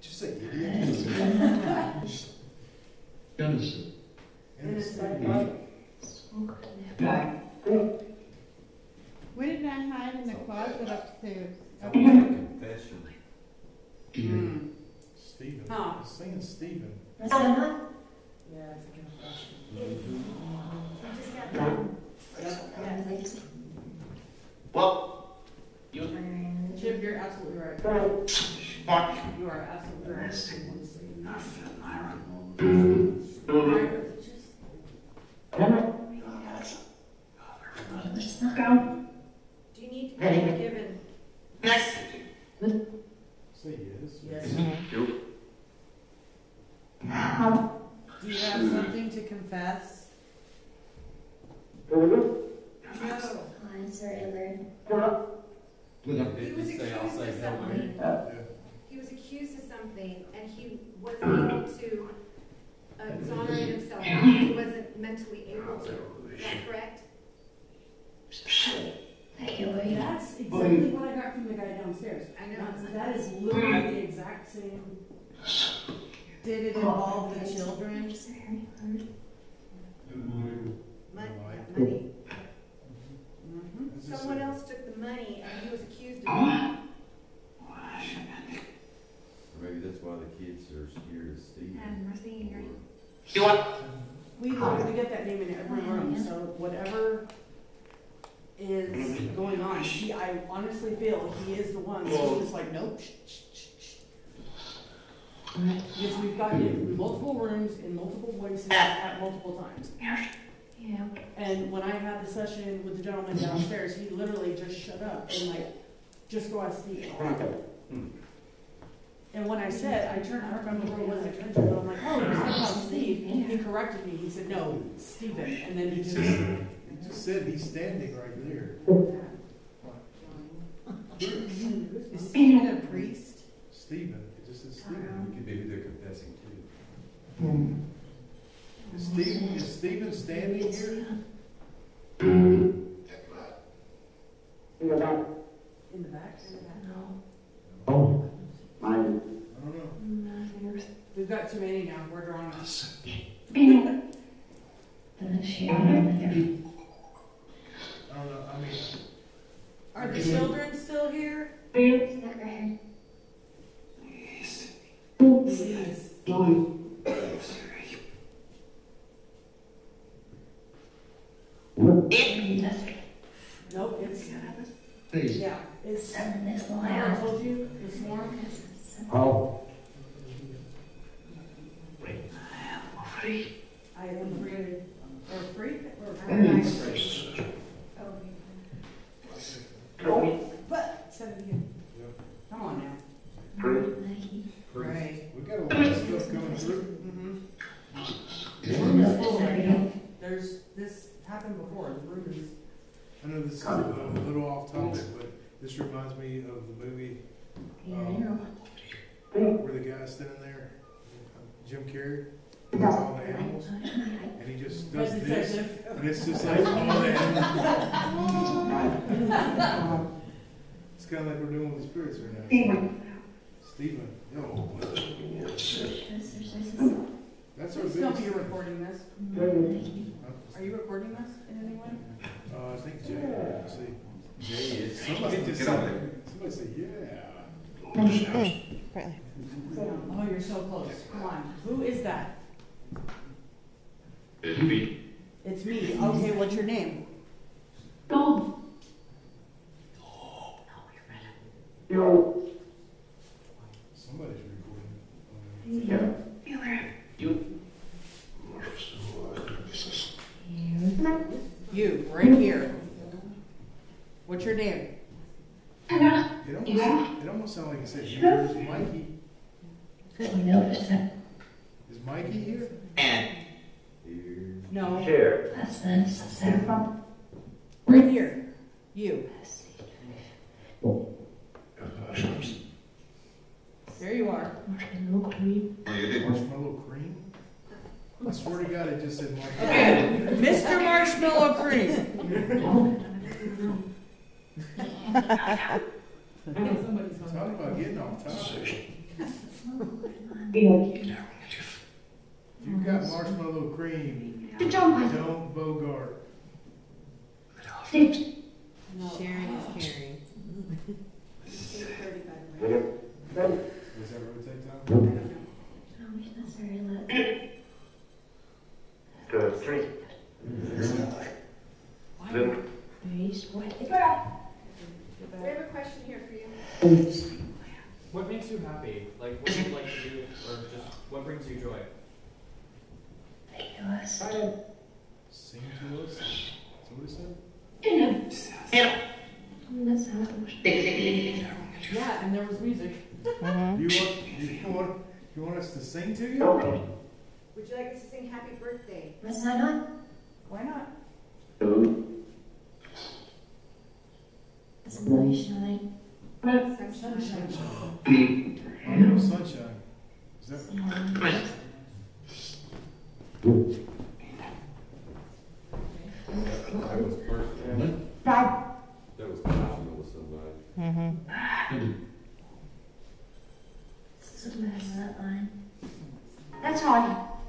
Just say idiot. Innocent. Where did I hide in the closet upstairs? Confession. Stephen. Huh. He's saying Stephen. Yeah, it's a confession. Well, Chip, you're absolutely right. You are absolutely right. Do you need to be given? Say yes. Yes. Do you have something to confess? No. He was say, I'll accused say of no. something. Yeah. He was accused of something, and he wasn't able to exonerate himself. He wasn't mentally able to. Is that correct? That's exactly what I got from the guy downstairs. I know. That is literally the exact same. Did it involve the children? Money. Someone else took the money, and he was accused of it. Maybe that's why the kids are scared of Steve. We get that name in every room, so whatever is going on, I honestly feel he is the one who's just like, nope, shh. Because we've gotten it in multiple rooms, in multiple voices, at multiple times. Yeah. And when I had the session with the gentleman downstairs, he literally just shut up and like, just go ask Steve. And when I said, I remember who it was I turned to, and I'm like, oh, you said about Steve. He corrected me. He said, no, Steven. And then he just said he's standing right there. Is Stephen a priest? Stephen. It just says Stephen. It could be who they're confessing to. Is Stephen standing here? in the back. I don't know. We've got too many now. We're drawing us. I don't know. I mean, Are the children still here? Please. Nope, it's, yeah, it's, I told you this morning. Oh. I am free, or free, or but, 70, come on now. Right. we got a lot of stuff coming through. The room is full right now. This happened before, the room is. I know this is a little off topic, but this reminds me of the movie where the guy's standing there, Jim Carrey, with all the animals, and he just does this, and it's just like all the animals. It's kind of like we're doing with the spirits right now. Stephen. Yo. That's our Please tell me biggest. you're recording this. Are you recording this in any way? I think Jay. Let's see. Jay is. Somebody just Get on said. Somebody said, yeah. Oh, you're so close. Come on. Who is that? It's me. It's me. Okay, what's your name? Somebody's recording. You, right here. What's your name? It almost sounds like it said, here's Mikey. Is Mikey here? No. Right here. You. There you are. Marshmallow cream? I swear to God, it just said Marshmallow. Okay, Mr. Marshmallow Cream. Somebody's home. Talk about getting off topic. If you've got marshmallow cream, don't bogart. Sharing is caring. Is that what it takes on? We have a question here for you. What makes you happy? Like, what do you like to do, or just what brings you joy? Sing to us. That's what it said? Yeah, and there was music. You want us to sing to you? Would you like us to sing happy birthday? Why not? Sunshine. Oh, no, sunshine. Is that? That was personal. That was personal with somebody. That's all.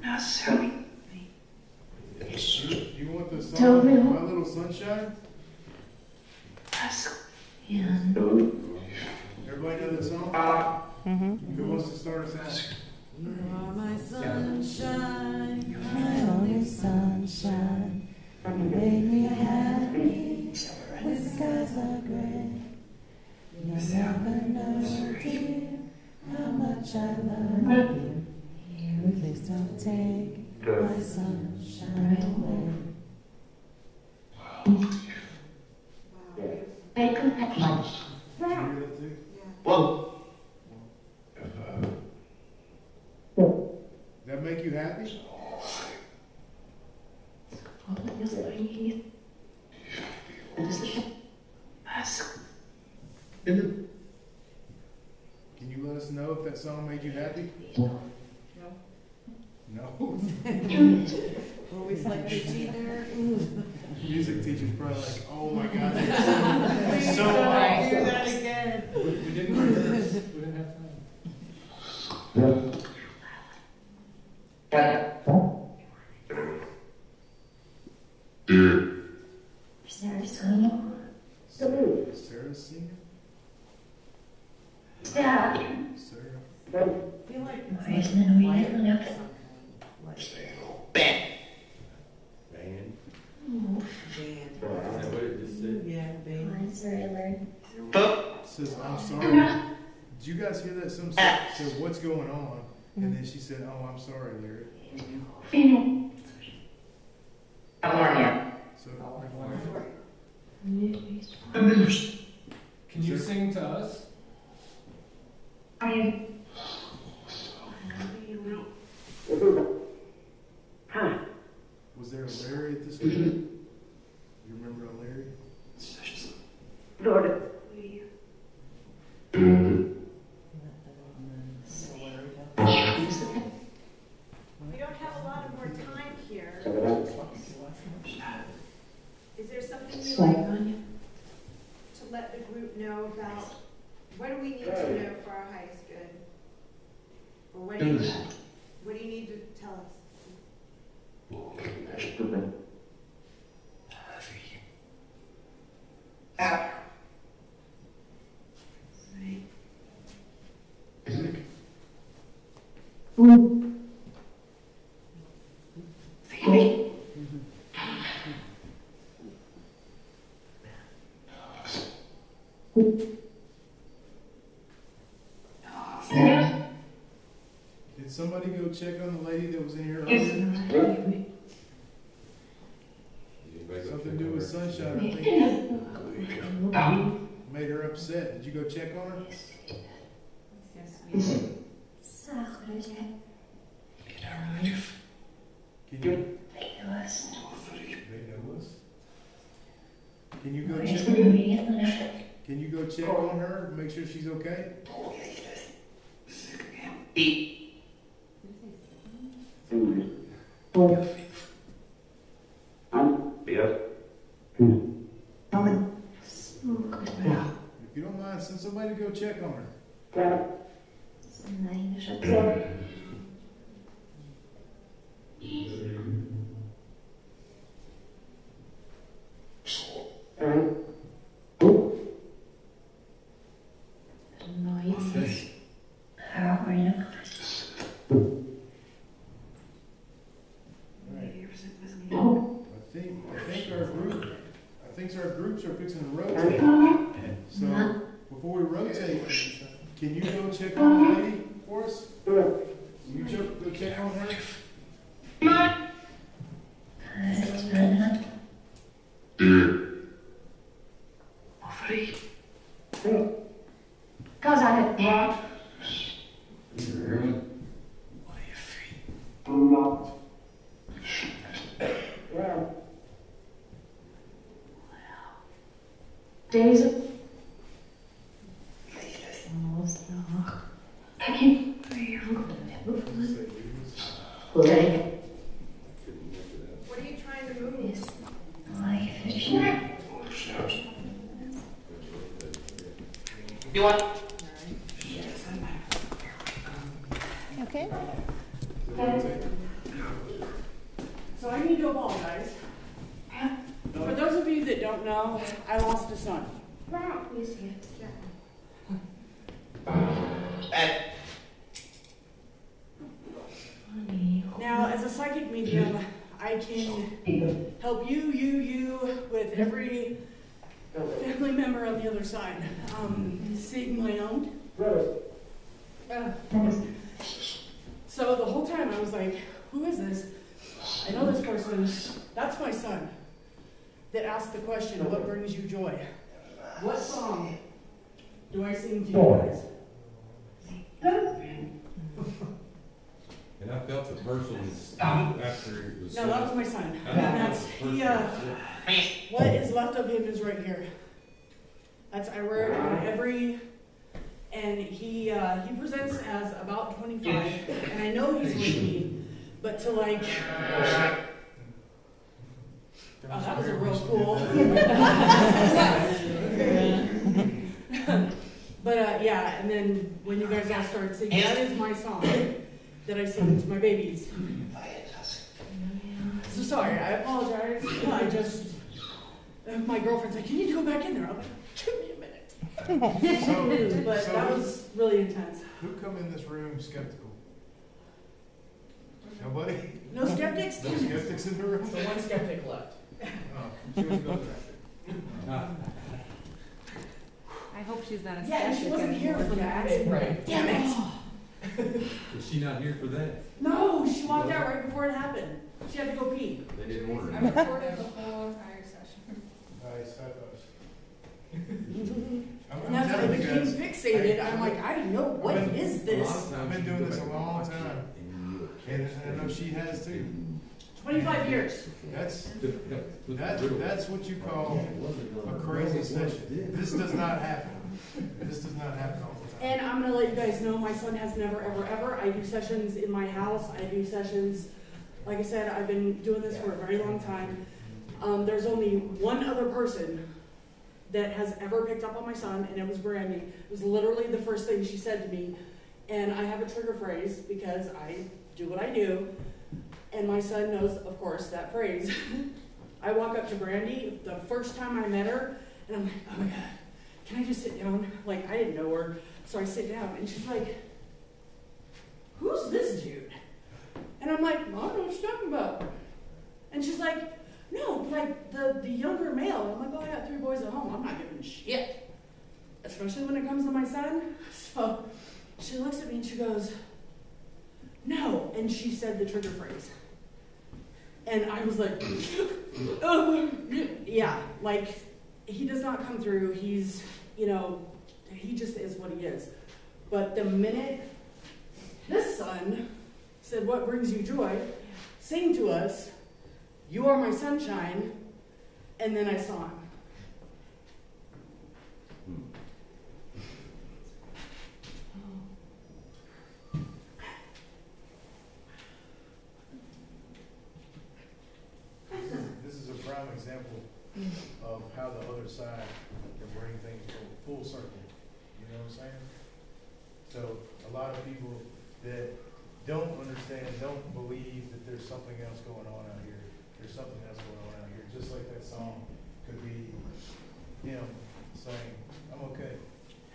That's. You want the song My Little Sunshine? Everybody know that song? Who wants to start us out? You are my sunshine, my only sunshine. You make me happy when skies are gray. You'll never know, dear, how much I love you. Please don't take my sunshine away. Did you hear that too? That make you happy? Can you let us know if that song made you happy? No. Always like the G there. Music teacher's probably like, oh my God, Please so don't loud. hear that again. We didn't rehearse. We didn't have time. Sarah's singing? Sarah. I feel like it's like Band. Band. Is that what it just said? Yeah, band. It says, I'm sorry. Did you guys hear that? Some said, what's going on? And then she said, oh, I'm sorry, Larry. So, Can you sing to us? was there a Larry at this meeting? You remember a Larry? We don't have a lot more time here. Is there something you'd like to let the group know about? What do we need to know for our highest good? Or what do you need to tell us? Did somebody go check on the lady that was in here earlier? Something to do with sunshine, I think. Made her upset. Did you go check on her? Yes, Can you? They know us. Can you go check? Can you go check on her? Make sure she's okay. If you don't mind, send somebody to go check on her. I think our groups are fixing to rotate. So before we rotate, can you go check on the lady for us? Can you go check on her? What are you trying to move? You want? Okay. So I need to apologize. For those of you that don't know, I lost a son. Now, as a psychic medium, I can help you with every family member on the other side. Seeing my own. So the whole time I was like, who is this? I know this person. That's my son that asked the question, what brings you joy? What song do I sing to you guys? And I felt the person's after it was. No, that was my son. And that's, what is left of him is right here. I wear it on every, and he presents as about 25, and I know he's with me, but to like, oh, that was a real cool. But yeah, and then when you guys all start singing, that is my song that I sing to my babies. So sorry, I apologize. My girlfriend's like, you need to go back in there. I'm like, give me a minute. But that was really intense. Who come in this room skeptical? Nobody? No skeptics? No skeptics in the room? So one skeptic left. Oh, she was going I hope she's not a Yeah, and she wasn't here for that. Right. Damn it! Was she not here for that? No, she walked out right before it happened. She had to go pee. They didn't order I it. recorded the whole entire session. Nice, high fives. And that's when I became fixated. I'm like, I know, what is this? I've been doing this a long time. And I know she has too. 25 years. That's what you call a crazy session. This does not happen. This does not happen all the time. And I'm going to let you guys know, my son has never, ever, ever. I do sessions in my house. I do sessions, like I said, I've been doing this for a very long time. There's only one other person that has ever picked up on my son, and it was Brandy. It was literally the first thing she said to me. And I have a trigger phrase because I do what I do. And my son knows, of course, that phrase. I walk up to Brandy the first time I met her, and I'm like, oh my God, can I just sit down? Like, I didn't know her. So I sit down, and she's like, who's this dude? And I'm like, I don't know what you're talking about. And she's like, no, like the younger male. I'm like, oh, I got 3 boys at home. I'm not giving shit. Especially when it comes to my son. So she looks at me and she goes, no. And she said the trigger phrase. And I was like, oh, yeah, like, he does not come through. He's, he just is what he is. But the minute this son said, what brings you joy? Sing to us, you are my sunshine. And then I saw him. aside and bring things full circle. You know what I'm saying? So a lot of people that don't understand, don't believe that there's something else going on out here. There's something else going on out here. Just like that song could be him saying, I'm okay.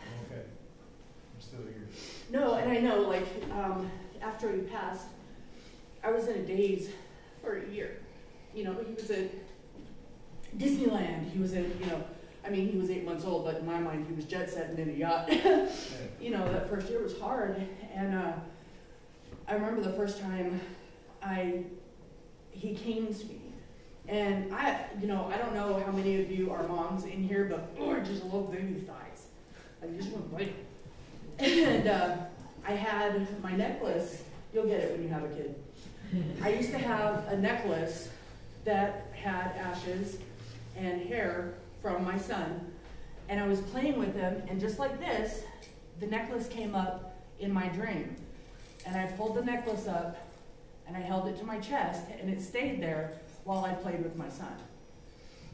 I'm okay. I'm still here. No, and I know, like, after he passed, I was in a daze for a year. You know, he was at Disneyland. He was in, you know, I mean, he was 8 months old, but in my mind, he was jet setting in a yacht. You know, that first year was hard. And I remember the first time he came to me. And I don't know how many of you are moms in here, but Lord, just love baby thighs. I just want to bite them. And I had my necklace. You'll get it when you have a kid. I used to have a necklace that had ashes and hair from my son, and I was playing with him, and just like this, the necklace came up in my dream. And I pulled the necklace up, and I held it to my chest, and it stayed there while I played with my son.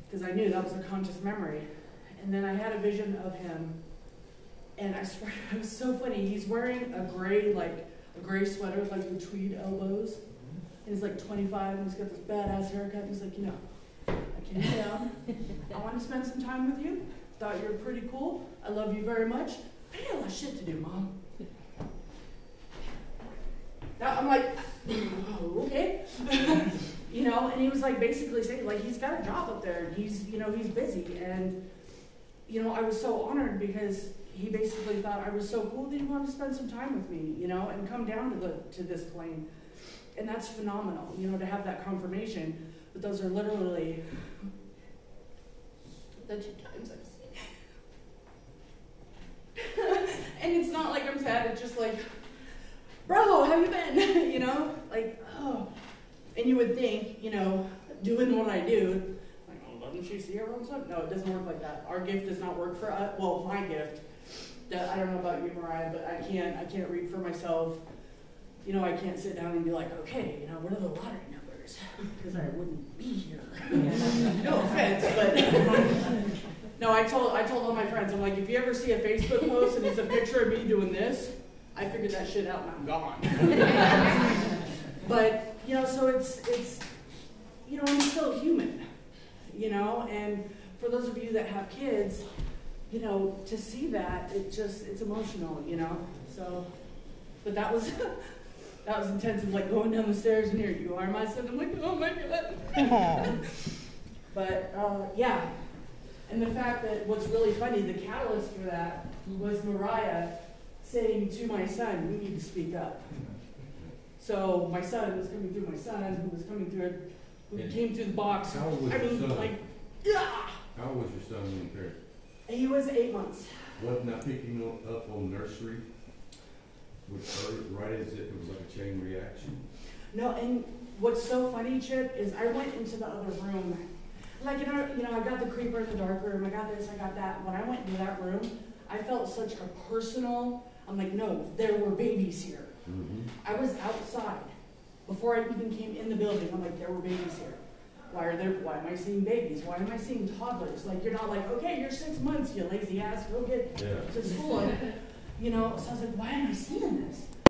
Because I knew that was a conscious memory. And then I had a vision of him, and I swear, it was so funny. He's wearing a gray sweater with like the tweed elbows. And he's like 25, and he's got this badass haircut. And he's like, you know, I came down. I want to spend some time with you. Thought you were pretty cool. I love you very much. I got a lot of shit to do, Mom. Now I'm like, oh, okay. You know, and he was like basically saying, like, he's got a job up there, and he's busy. And, you know, I was so honored because he basically thought I was so cool that he wanted to spend some time with me, you know, and come down to this plane. And that's phenomenal, you know, to have that confirmation. But those are literally the 2 times I've seen it. And it's not like I'm sad, it's just like, bro, how you been? You know, like, oh. And you would think, you know, doing what I do, like, oh, doesn't she see her own son? No, it doesn't work like that. Our gift does not work for us. Well, my gift, I don't know about you, Mariah, but I can't read for myself. You know, I can't sit down and be like, okay, you know, what are the lottery numbers? Because I wouldn't be here. No offense, but no, I told all my friends, I'm like, if you ever see a Facebook post and it's a picture of me doing this, I figured that shit out and I'm gone. But, you know, so it's, you know, I'm still human, you know, and for those of you that have kids, you know, to see that, it's emotional, you know, so, but that was intense, of like going down the stairs and here, you are my son, I'm like, oh my God. But, yeah, and the fact that what's really funny, the catalyst for that was Mariah saying to my son, you need to speak up. So my son was coming through, who came through the box. How old was your son? Like, yeah. How old was your son when you paired? He was 8 months. Wasn't that picking up on nursery? Right as it was like a chain reaction? No, and what's so funny, Chip, is I went into the other room. Like, you know, I got the creeper in the dark room, I got this, I got that. When I went into that room, I felt such a personal, I'm like, no, there were babies here. Mm-hmm. I was outside before I even came in the building. I'm like, there were babies here. Why am I seeing babies? Why am I seeing toddlers? Like, you're not like, okay, you're 6 months, you lazy ass, go get to school. And, you know, so I was like, why am I seeing this?